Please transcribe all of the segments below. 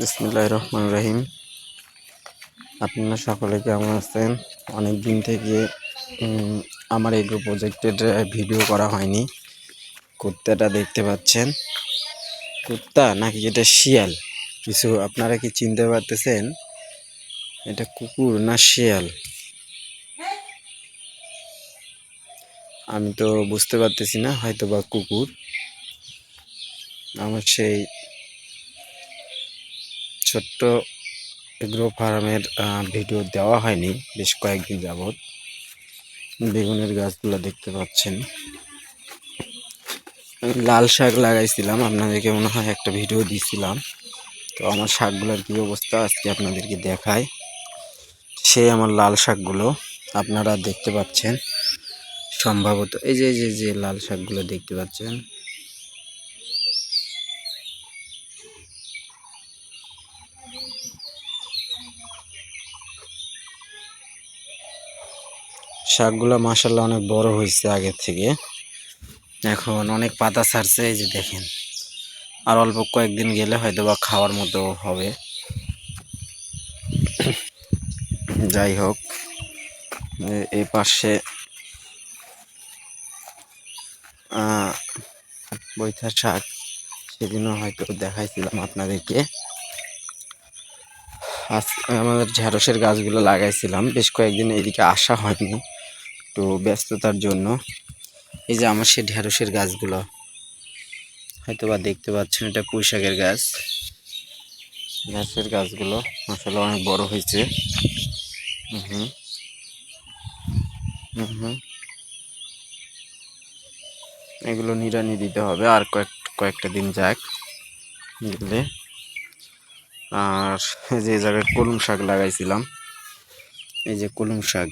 বিসমিল্লাহির রহমানির রহিম। আপনারা সকলে কেমন আছেন? অনেক দিন থেকে আমার এগ্রো প্রজেক্টের ভিডিও করা হয়নি। কুত্তাটা দেখতে পাচ্ছেন, কুত্তা নাকি এটা শিয়াল, কিছু আপনারা কি চিনতে পারতেছেন এটা কুকুর না শিয়াল? আমি তো বুঝতে পারতেছি না, হয়তো বা কুকুর। আমার সেই ছোট্ট এগ্রো ফার্মের ভিডিও দেওয়া হয়নি বেশ কয়েকদিন যাবৎ। বেগুনের গাছগুলো দেখতে পাচ্ছেন, আমি লাল শাক লাগাইছিলাম, আপনাদেরকে মনে হয় একটা ভিডিও দিয়েছিলাম। তো আমার শাকগুলোর কী অবস্থা আজকে আপনাদেরকে দেখাই। সেই আমার লাল শাকগুলো আপনারা দেখতে পাচ্ছেন সম্ভবত, এই যে যে লাল শাকগুলো দেখতে পাচ্ছেন, শাকগুলো মাশাআল্লাহ অনেক বড় হয়েছে আগের থেকে, এখন অনেক পাতা ছাড়ছে। এই যে দেখেন, আর অল্প কয়েকদিন গেলে হয়তো বা খাওয়ার মতো হবে। যাই হোক, এই পাশে বৈথা শাক সেদিনও হয়তো দেখাইছিলাম আপনাদেরকে। আজ আমাদের ঢেঁড়সের গাছগুলো লাগাইছিলাম, বেশ কয়েকদিন এদিকে আসা হয়নি তো ব্যস্ততার জন্য। এই যে আমার সেই ঢেঁড়সের গাছগুলো হয়তো বা দেখতে পাচ্ছেন, এটা পুঁই শাকের গাছ। ঢেঁড়সের গাছগুলো আসলে অনেক বড় হয়েছে। এগুলো নিড়ানি দিতে হবে আর কয়েকটা দিন যাক বুঝলে। আর যে জায়গায় কলম শাক লাগাইছিলাম, এই যে কলম শাক,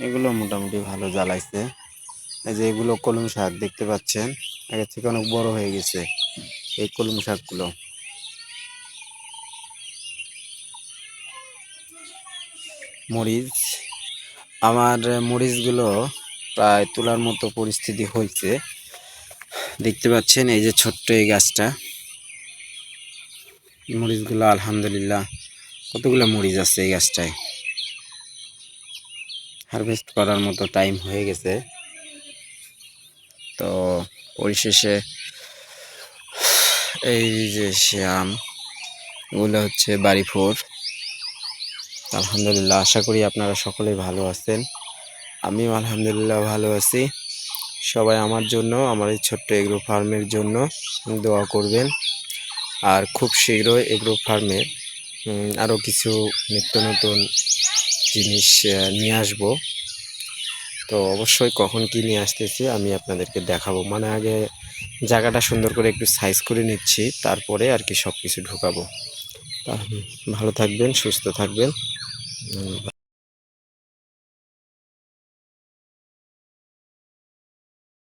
এগুলো মোটামুটি ভালো জ্বালাইছে। এই যে এগুলো কলম শাক দেখতে পাচ্ছেন, আগের থেকে অনেক বড় হয়ে গেছে এই কলম শাকগুলো। মরিচ, আমার মরিচগুলো প্রায় তোলার মতো পরিস্থিতি হয়েছে। দেখতে পাচ্ছেন এই যে ছোট্ট এই গাছটা, মরিচগুলো আলহামদুলিল্লাহ কতগুলো মরিচ আছে এই গাছটায়। হারভেস্ট করার মতো টাইম হয়ে গেছে। তো পরিশেষে এই যে শ্যাম, এগুলো হচ্ছে বাড়ি 4। আলহামদুলিল্লাহ, আশা করি আপনারা সকলেই ভালো আছেন, আমিও আলহামদুলিল্লাহ ভালো আছি। সবাই আমার জন্য, আমার এই ছোট্ট এগ্রো ফার্মের জন্য দোয়া করবেন। আর খুব শীঘ্রই এগ্রো ফার্মে আরও কিছু নিত্য নতুন জিনিস নিয়ে আসবো। তো অবশ্যই কখন কি নিয়ে আসতেছি আমি আপনাদেরকে দেখাবো। মানে আগে জায়গাটা সুন্দর করে একটু সাইজ করে নিচ্ছি, তারপরে আর কি সব কিছু ঢুকাবো। ভালো থাকবেন, সুস্থ থাকবেন।